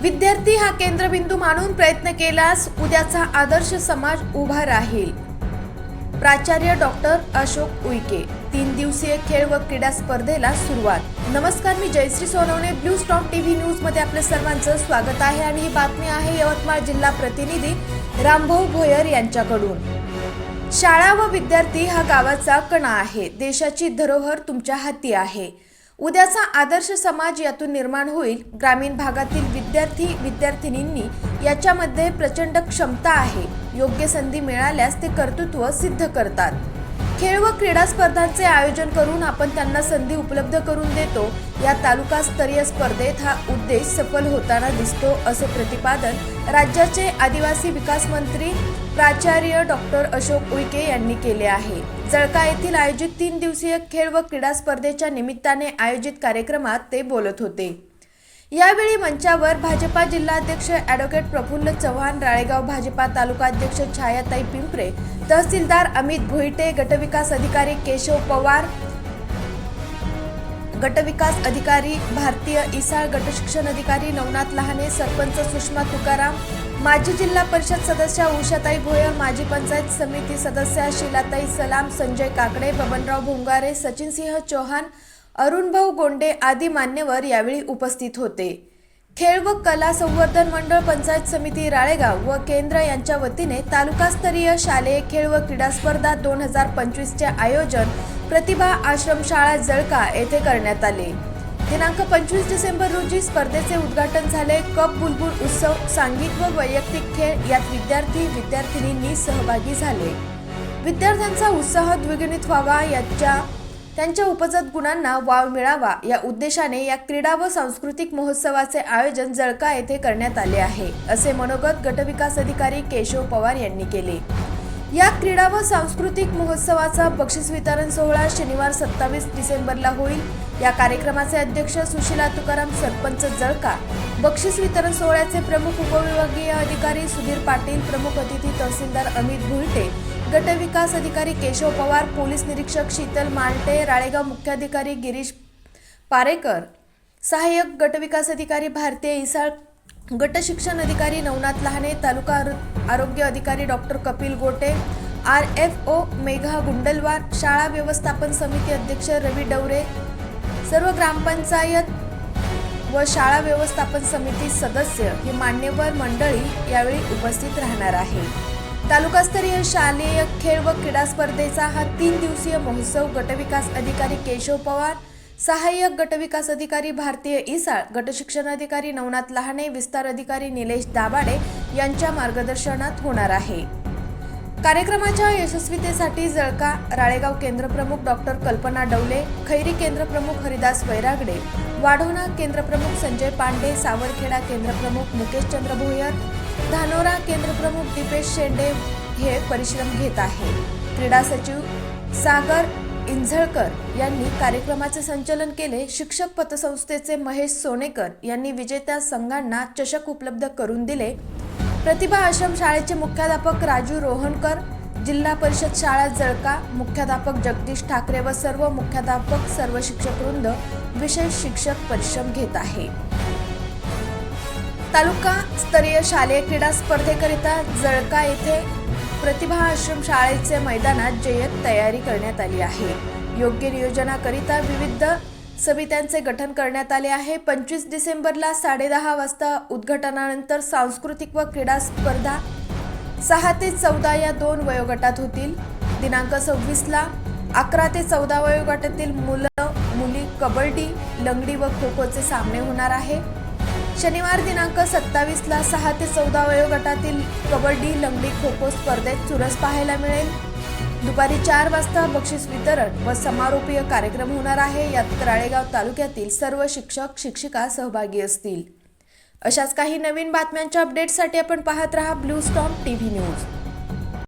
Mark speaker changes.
Speaker 1: विद्यार्थी हा केंद्रबिंदू मानून प्रयत्न केल्यास उद्याचा आदर्श समाज उभा राहील. प्राचार्य डॉक्टर अशोक उईके. 3 दिवसीय खेळ व क्रीडा स्पर्धेला सुरुवात. नमस्कार, मी Jayashree Sonawane. Blue storm TV news मध्ये आपले सर्वांचं स्वागत आहे आणि ही बातमी आहे यवतमाळ जिल्हा प्रतिनिधी रामभाऊ भोयर यांच्याकडून. शाळा व विद्यार्थी हा गावाचा कणा आहे. देशाची धरोहर तुमच्या हाती आहे. उद्याचा आदर्श समाज यातून निर्माण होईल. ग्रामीण भागातील विद्यार्थिनींनी याच्यामध्ये प्रचंड क्षमता आहे. योग्य संधी मिळाल्यास ते कर्तृत्व सिद्ध करतात. खेळ व क्रीडा स्पर्धांचे आयोजन करून आपण त्यांना संधी उपलब्ध करून देतो. या तालुकास्तरीय स्पर्धेत हा उद्देश सफल होताना दिसतो, असे प्रतिपादन राज्याचे आदिवासी विकास मंत्री प्राचार्य डॉक्टर अशोक उईके यांनी केले आहे. जळका येथील आयोजित 3 दिवसीय खेळ व क्रीडा स्पर्धेच्या निमित्ताने आयोजित कार्यक्रमात ते बोलत होते. यावेळी मंचावर भाजपा जिल्हाध्यक्ष ॲडव्होकेट प्रफुल्ल चव्हाण, राळेगाव भाजपा तालुकाध्यक्ष छायाताई पिंपरे, तहसीलदार अमित भोईटे, गटविकास अधिकारी केशव पवार, गटविकास अधिकारी भारतीय इसाळ, गटशिक्षण अधिकारी नवनाथ लहाने, सरपंच सुषमा तुकाराम, माजी जिल्हा परिषद सदस्या उषाताई भोयर, माजी पंचायत समिती सदस्या शीलाताई सलाम, संजय काकडे, बबनराव भोंगारे, सचिनसिंह चौहान, अरुणभाऊ गोंडे आदी मान्यवर यावेळी उपस्थित होते. खेळ व कला संवर्धन मंडळ, पंचायत समिती राळेगाव व केंद्र यांच्या वतीने तालुकास्तरीय शालेय खेळ व क्रीडा स्पर्धा 2025 चे आयोजन प्रतिभा आश्रम शाळा जळका येथे करण्यात आले. दिनांक 25 डिसेंबर रोजी स्पर्धेचे उद्घाटन झाले. कप बुलबुल उत्सव, सांघिक व वैयक्तिक खेळ यात विद्यार्थिनींनी सहभागी झाले. विद्यार्थ्यांचा उत्साह द्विगुणित व्हावा, त्यांच्या उपजत गुणांना वाव मिळावा या उद्देशाने या क्रीडा व सांस्कृतिक महोत्सवाचे आयोजन जळका येथे करण्यात आले आहे, असे मनोगत गटविकास अधिकारी केशव पवार यांनी केले. या क्रीडा व सांस्कृतिक महोत्सवाचा बक्षीस वितरण सोहळा शनिवार 27 डिसेंबरला होईल. या कार्यक्रमाचे अध्यक्ष सुशीला तुकाराम, सरपंच जळका. बक्षीस वितरण सोहळ्याचे प्रमुख उपविभागीय अधिकारी सुधीर पाटील, प्रमुख अतिथी तहसीलदार अमित भुईटे, गटविकास अधिकारी केशव पवार, पोलीस निरीक्षक शीतल मालटे, राळेगाव मुख्याधिकारी गिरीश पारेकर, सहाय्यक गटविकास अधिकारी भारतीय इसाळ, गटशिक्षण अधिकारी नवनाथ लहाने, तालुका आरोग्य अधिकारी डॉक्टर कपिल गोटे, RFO मेघा गुंडलवार, शाळा व्यवस्थापन समिती अध्यक्ष रवी डवरे, सर्व ग्रामपंचायत व शाळा व्यवस्थापन समिती सदस्य ही मान्यवर मंडळी यावेळी उपस्थित राहणार आहे. तालुकास्तरीय शालेय खेळ व क्रीडा स्पर्धेचा हा 3 दिवसीय महोत्सव गटविकास अधिकारी केशव पवार, सहाय्यक गटविकास अधिकारी भारतीय इसाळ, गटशिक्षण अधिकारी नवनाथ लहाने, विस्तार अधिकारी निलेश दाभाडे यांच्या मार्गदर्शनात होणार आहे. कार्यक्रमाच्या यशस्वीतेसाठी जळका राळेगाव केंद्रप्रमुख डॉक्टर कल्पना डवले, खैरी केंद्रप्रमुख हरिदास वैरागडे, वाढोणा केंद्रप्रमुख संजय पांडे, सावरखेडा केंद्रप्रमुख मुकेश चंद्र भोयर, धानोरा केंद्रप्रमुख दीपेश शेंडे हे परिश्रम घेत आहे. क्रीडा सचिव सागर इंझळकर यांनी कार्यक्रमाचे संचालन केले. शिक्षक पतसंस्थेचे महेश सोनेकर यांनी विजेत्या संघांना चषक उपलब्ध करून दिले. प्रतिभा आश्रम शाळेचे मुख्याध्यापक राजू रोहनकर, जिल्हा परिषद शाळा जळका मुख्याध्यापक जगदीश ठाकरे व सर्व मुख्याध्यापक, सर्व शिक्षक वृंद विशेष शिक्षक परिश्रम घेत आहे. तालुका स्तरीय शालेय क्रीडा स्पर्धेकरिता जळका येथे प्रतिभा आश्रम शाळेचे मैदानात जय्यत तयारी करण्यात आली आहे. योग्य नियोजनाकरिता विविध समित्यांचे गठन करण्यात आले आहे. 25 डिसेंबरला 10:30 वाजता उद्घाटनानंतर सांस्कृतिक व क्रीडा स्पर्धा 6 ते 14 या 2 वयोगटात होतील. दिनांक 26ला 11 ते 14 वयोगटातील मुली कबड्डी, लंगडी व खो खोचे सामने होणार आहे. शनिवार दिनांक 27ला 6 ते 14 वयोगटातील कबड्डी, लंगडी, खो खो स्पर्धेत चुरस पाहायला मिळेल. दुपारी 4 वाजता बक्षीस वितरण व समारोपीय कार्यक्रम होणार आहे. यात राळेगाव तालुक्यातील सर्व शिक्षक शिक्षिका सहभागी असतील. अशाच काही नवीन बातम्यांच्या अपडेटसाठी आपण पाहत रहा ब्लू स्टॉम टीव्ही न्यूज.